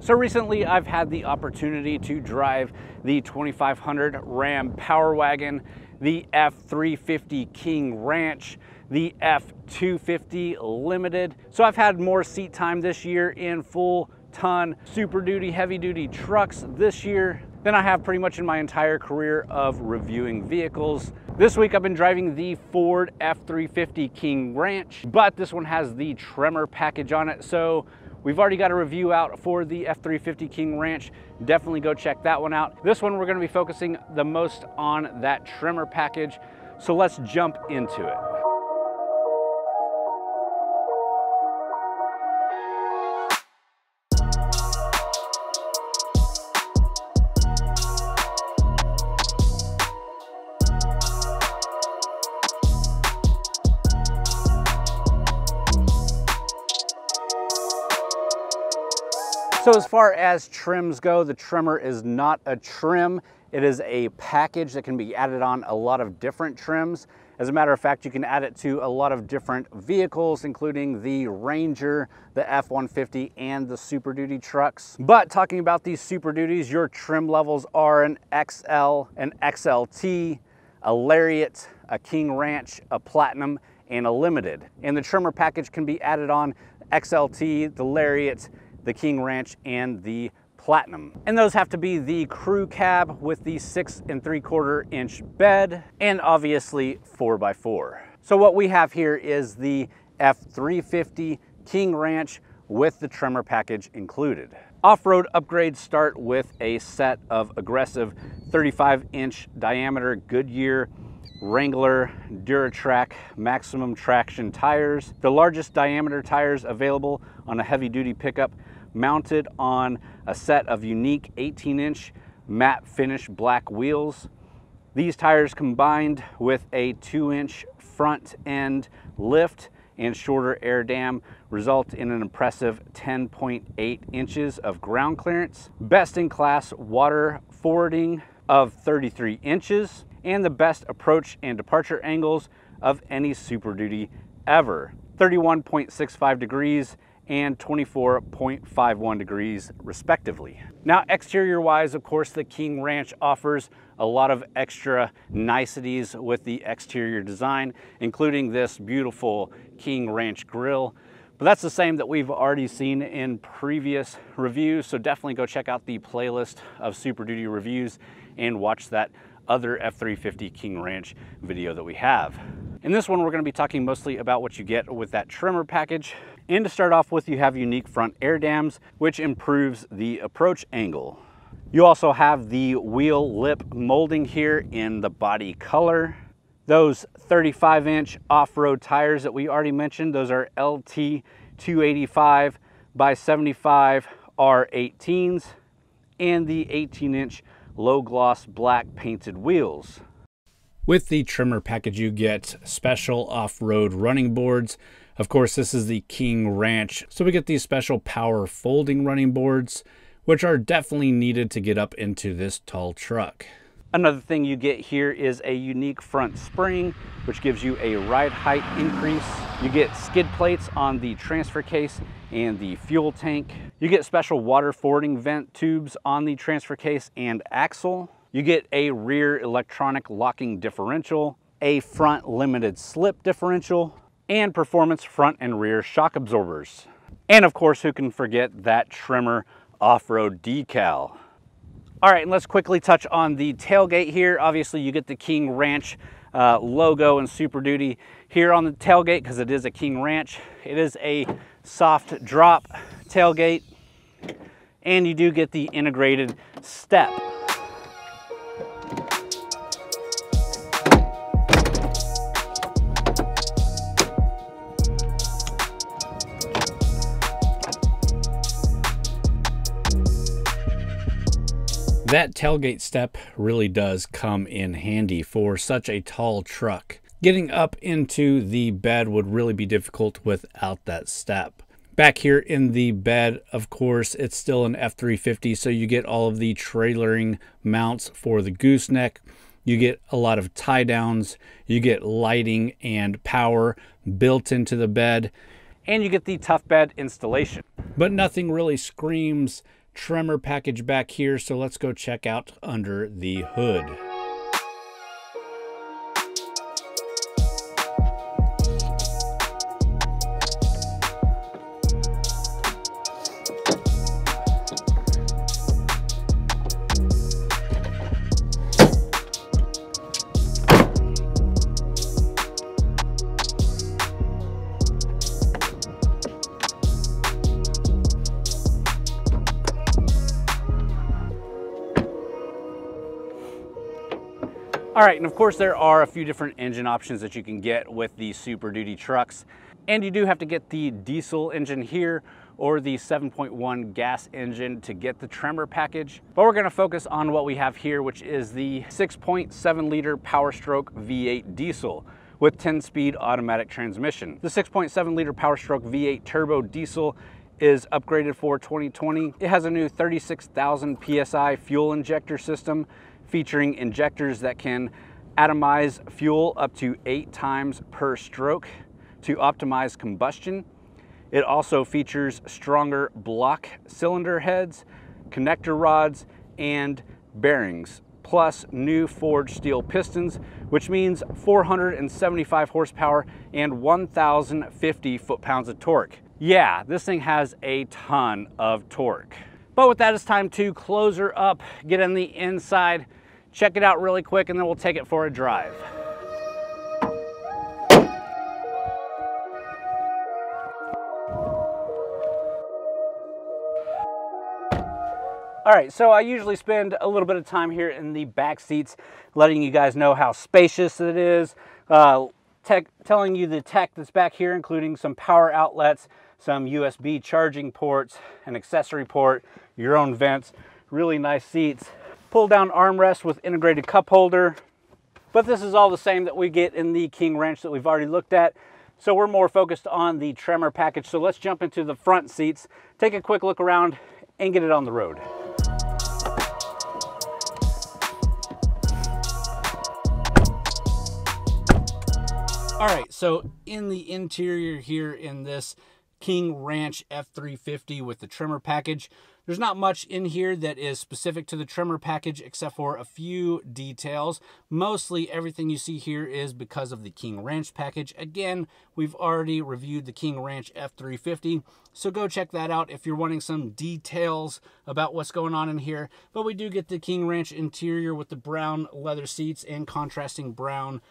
So recently I've had the opportunity to drive the 2500 Ram Power Wagon, the F-350 King Ranch, the F-250 Limited. So I've had more seat time this year in full ton Super Duty, heavy duty trucks this year than I have pretty much in my entire career of reviewing vehicles. This week I've been driving the Ford F-350 King Ranch, but this one has the Tremor package on it. So we've already got a review out for the F-350 King Ranch. Definitely go check that one out. This one we're gonna be focusing the most on that Tremor package. So let's jump into it. So as far as trims go, the Tremor is not a trim. It is a package that can be added on a lot of different trims. As a matter of fact, you can add it to a lot of different vehicles, including the Ranger, the F-150, and the Super Duty trucks. But talking about these Super Duties, your trim levels are an XL, an XLT, a Lariat, a King Ranch, a Platinum, and a Limited. And the Tremor package can be added on XLT, the Lariat, the King Ranch, and the Platinum. And those have to be the crew cab with the 6 3/4 inch bed and obviously 4x4. So what we have here is the F-350 King Ranch with the Tremor package included. Off-road upgrades start with a set of aggressive 35-inch diameter Goodyear Wrangler Duratrac maximum traction tires, the largest diameter tires available on a heavy-duty pickup, mounted on a set of unique 18-inch matte finish black wheels. These tires combined with a 2-inch front end lift and shorter air dam result in an impressive 10.8 inches of ground clearance, best-in-class water forwarding of 33 inches, and the best approach and departure angles of any Super Duty ever, 31.65 degrees and 24.51 degrees respectively. Now, exterior wise, of course, the King Ranch offers a lot of extra niceties with the exterior design, including this beautiful King Ranch grille. But that's the same that we've already seen in previous reviews, so definitely go check out the playlist of Super Duty reviews and watch that other F-350 King Ranch video that we have. In this one, we're going to be talking mostly about what you get with that Tremor package. And to start off with, you have unique front air dams, which improves the approach angle. You also have the wheel lip molding here in the body color. Those 35-inch off-road tires that we already mentioned, those are LT 285 by 75 R18s, and the 18-inch low gloss black painted wheels. With the Tremor package, you get special off-road running boards. Of course, this is the King Ranch, so we get these special power folding running boards, which are definitely needed to get up into this tall truck. Another thing you get here is a unique front spring, which gives you a ride height increase. You get skid plates on the transfer case and the fuel tank. You get special water forwarding vent tubes on the transfer case and axle. You get a rear electronic locking differential, a front limited slip differential, and performance front and rear shock absorbers. And of course, who can forget that Tremor off-road decal. All right, and let's quickly touch on the tailgate here. Obviously, you get the King Ranch logo and Super Duty here on the tailgate because it is a King Ranch. It is a soft drop tailgate, and you do get the integrated step. That tailgate step really does come in handy for such a tall truck. Getting up into the bed would really be difficult without that step. Back here in the bed, of course, it's still an F-350, so you get all of the trailering mounts for the gooseneck. You get a lot of tie downs, you get lighting and power built into the bed, and you get the tough bed installation. But nothing really screams Tremor package back here, so let's go check out under the hood. All right, and of course there are a few different engine options that you can get with the Super Duty trucks. And you do have to get the diesel engine here or the 7.1 gas engine to get the Tremor package. But we're gonna focus on what we have here, which is the 6.7 liter Power Stroke V8 diesel with 10-speed automatic transmission. The 6.7 liter Power Stroke V8 turbo diesel is upgraded for 2020. It has a new 36,000 PSI fuel injector system, featuring injectors that can atomize fuel up to 8 times per stroke to optimize combustion. It also features stronger block cylinder heads, connector rods, and bearings, plus new forged steel pistons, which means 475 horsepower and 1,050 foot-pounds of torque. Yeah, this thing has a ton of torque. But with that, it's time to close her up, get on the inside, check it out really quick, and then we'll take it for a drive. All right, so I usually spend a little bit of time here in the back seats, letting you guys know how spacious it is, telling you the tech that's back here, including some power outlets, some USB charging ports, an accessory port, your own vents, really nice seats. Pull down armrest with integrated cup holder. But this is all the same that we get in the King Ranch that we've already looked at. So we're more focused on the Tremor package. So let's jump into the front seats, take a quick look around, and get it on the road. All right, so in the interior here in this King Ranch F-350 with the Tremor package, there's not much in here that is specific to the Tremor package except for a few details. Mostly everything you see here is because of the King Ranch package. Again, we've already reviewed the King Ranch F-350, so go check that out if you're wanting some details about what's going on in here. But we do get the King Ranch interior with the brown leather seats and contrasting brown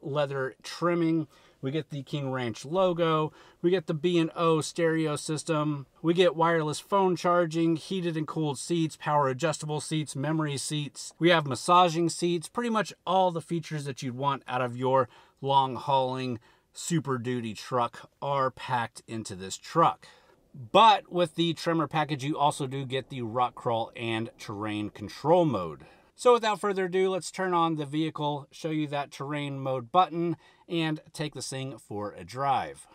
leather trimming. We get the King Ranch logo, we get the B&O stereo system, we get wireless phone charging, heated and cooled seats, power adjustable seats, memory seats. We have massaging seats, pretty much all the features that you'd want out of your long hauling Super Duty truck are packed into this truck. But with the Tremor package, you also do get the rock crawl and terrain control mode. So without further ado, let's turn on the vehicle, show you that terrain mode button, and take this thing for a drive.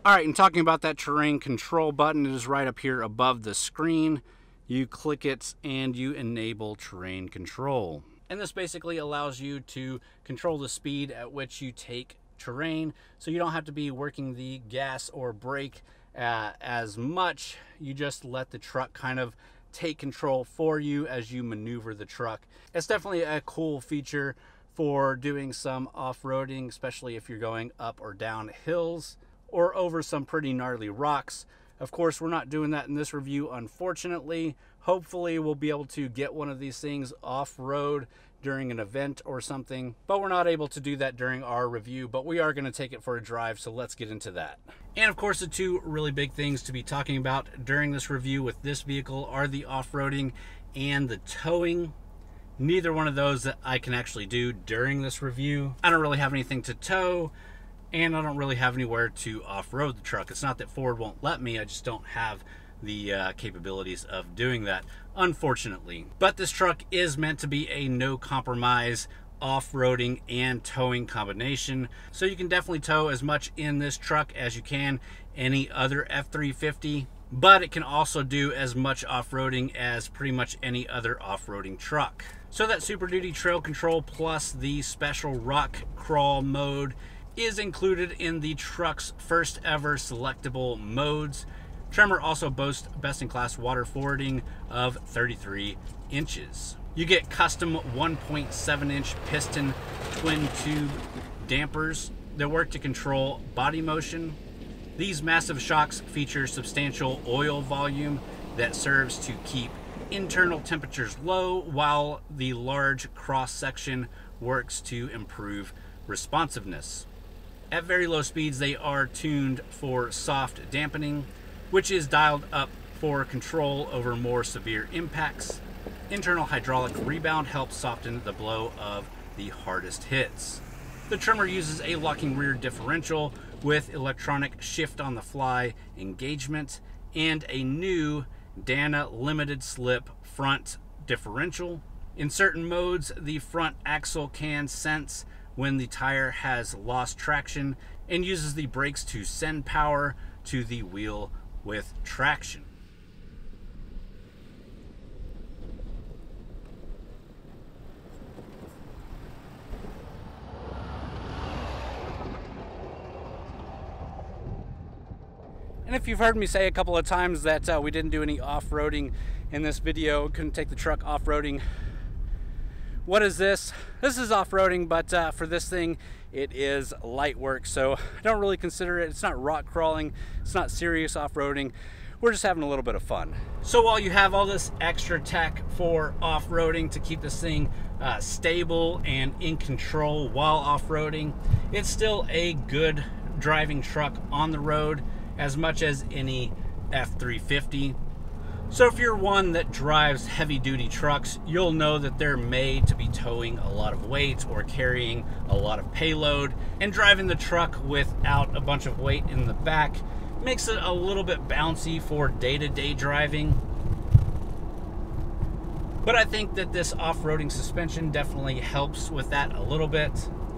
All right, and talking about that terrain control button, it is right up here above the screen. You click it and you enable terrain control. And this basically allows you to control the speed at which you take terrain, so you don't have to be working the gas or brake as much. You just let the truck kind of take control for you as you maneuver the truck. It's definitely a cool feature for doing some off-roading, especially if you're going up or down hills or over some pretty gnarly rocks. Of course, we're not doing that in this review, unfortunately. Hopefully we'll be able to get one of these things off-road during an event or something, but we're not able to do that during our review, but we are going to take it for a drive, so let's get into that. And of course, the two really big things to be talking about during this review with this vehicle are the off-roading and the towing. Neither one of those that I can actually do during this review. I don't really have anything to tow, and I don't really have anywhere to off-road the truck. It's not that Ford won't let me, I just don't have the capabilities of doing that, unfortunately. But this truck is meant to be a no compromise off-roading and towing combination, so you can definitely tow as much in this truck as you can any other F-350. but it can also do as much off-roading as pretty much any other off-roading truck. So that Super Duty Trail Control plus the special rock crawl mode is included in the truck's first ever selectable modes. Tremor also boasts best-in-class water fording of 33 inches. You get custom 1.7-inch piston twin tube dampers that work to control body motion. These massive shocks feature substantial oil volume that serves to keep internal temperatures low, while the large cross-section works to improve responsiveness. At very low speeds, they are tuned for soft dampening, which is dialed up for control over more severe impacts. Internal hydraulic rebound helps soften the blow of the hardest hits. The Tremor uses a locking rear differential with electronic shift-on-the-fly engagement and a new Dana limited slip front differential. In certain modes, the front axle can sense when the tire has lost traction and uses the brakes to send power to the wheel with traction. And if you've heard me say a couple of times that we didn't do any off-roading in this video, couldn't take the truck off-roading, what is this? This is off-roading, but for this thing, it is light work. So I don't really consider it. It's not rock crawling. It's not serious off-roading. We're just having a little bit of fun. So while you have all this extra tech for off-roading to keep this thing stable and in control while off-roading, it's still a good driving truck on the road, as much as any F-350. So if you're one that drives heavy duty trucks, you'll know that they're made to be towing a lot of weight or carrying a lot of payload, and driving the truck without a bunch of weight in the back makes it a little bit bouncy for day-to-day driving. But I think that this off-roading suspension definitely helps with that a little bit.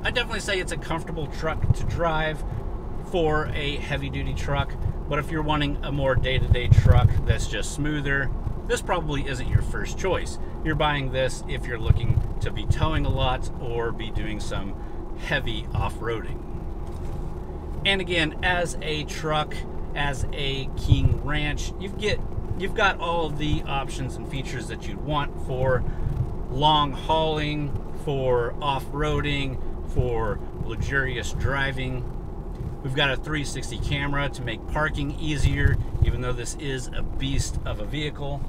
I definitely say it's a comfortable truck to drive for a heavy-duty truck, but if you're wanting a more day-to-day truck that's just smoother, this probably isn't your first choice. You're buying this if you're looking to be towing a lot or be doing some heavy off-roading. And again, as a truck, as a King Ranch, you've got all of the options and features that you'd want for long hauling, for off-roading, for luxurious driving. We've got a 360 camera to make parking easier, even though this is a beast of a vehicle.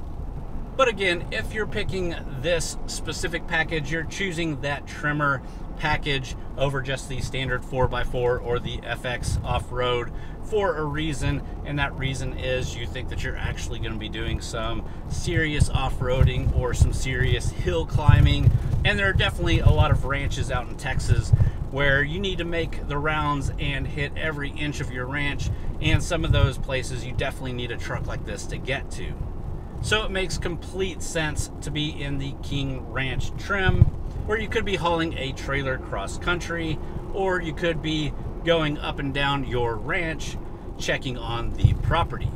But again, if you're picking this specific package, you're choosing that Tremor package over just the standard 4x4 or the FX Off-Road for a reason, and that reason is you think that you're actually going to be doing some serious off-roading or some serious hill climbing. And there are definitely a lot of ranches out in Texas where you need to make the rounds and hit every inch of your ranch, and some of those places you definitely need a truck like this to get to. So it makes complete sense to be in the King Ranch trim, where you could be hauling a trailer cross country, or you could be going up and down your ranch checking on the property.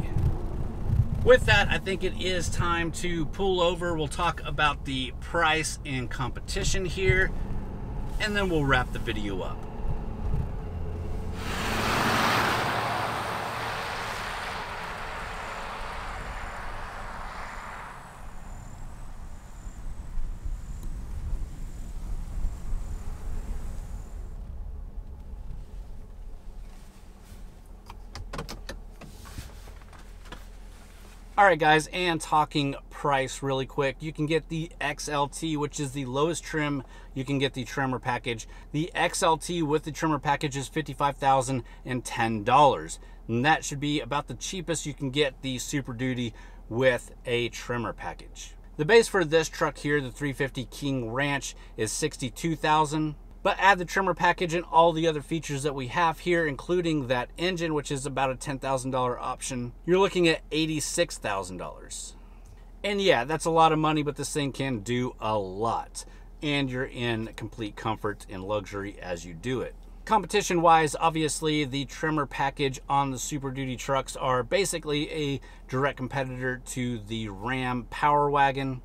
With that, I think it is time to pull over. We'll talk about the price and competition here, and then we'll wrap the video up. All right, guys, and talking price really quick, you can get the XLT, which is the lowest trim. You can get the Tremor package. The XLT with the Tremor package is $55,010, and that should be about the cheapest you can get the Super Duty with a Tremor package. The base for this truck here, the 350 King Ranch, is $62,000. But add the Tremor package and all the other features that we have here, including that engine, which is about a $10,000 option, you're looking at $86,000. And yeah, that's a lot of money, but this thing can do a lot. And you're in complete comfort and luxury as you do it. Competition wise, obviously the Tremor package on the Super Duty trucks are basically a direct competitor to the Ram Power Wagon.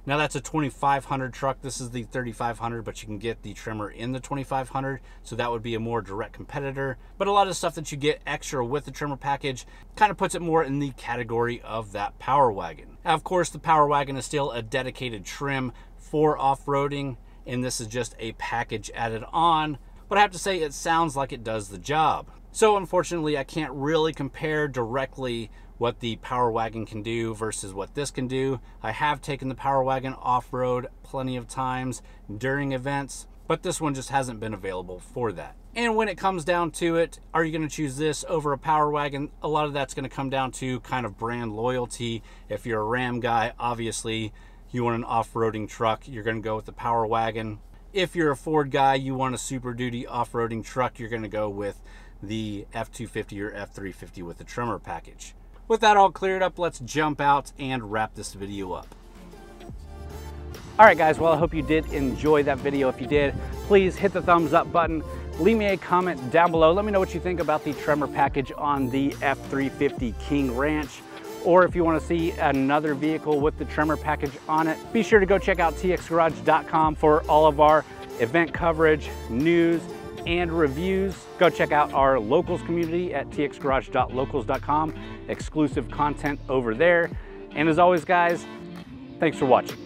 Now that's a 2500 truck. This is the 3500, but you can get the Tremor in the 2500, so that would be a more direct competitor. But a lot of stuff that you get extra with the Tremor package kind of puts it more in the category of that Power Wagon. Now, of course, the Power Wagon is still a dedicated trim for off-roading, and this is just a package added on, but I have to say it sounds like it does the job. So unfortunately, I can't really compare directly what the Power Wagon can do versus what this can do. I have taken the Power Wagon off-road plenty of times during events, but this one just hasn't been available for that. And when it comes down to it, are you going to choose this over a Power Wagon? A lot of that's going to come down to kind of brand loyalty. If you're a Ram guy, obviously you want an off-roading truck, you're going to go with the Power Wagon. If you're a Ford guy, you want a Super Duty off-roading truck, you're going to go with the F-250 or F-350 with the Tremor package. With that all cleared up, let's jump out and wrap this video up. All right, guys, well, I hope you did enjoy that video. If you did, please hit the thumbs up button. Leave me a comment down below. Let me know what you think about the Tremor package on the F-350 King Ranch. Or if you want to see another vehicle with the Tremor package on it, be sure to go check out TXGARAGE.com for all of our event coverage, news, and reviews. Go check out our locals community at txgarage.locals.com. Exclusive content over there. And as always, guys, thanks for watching.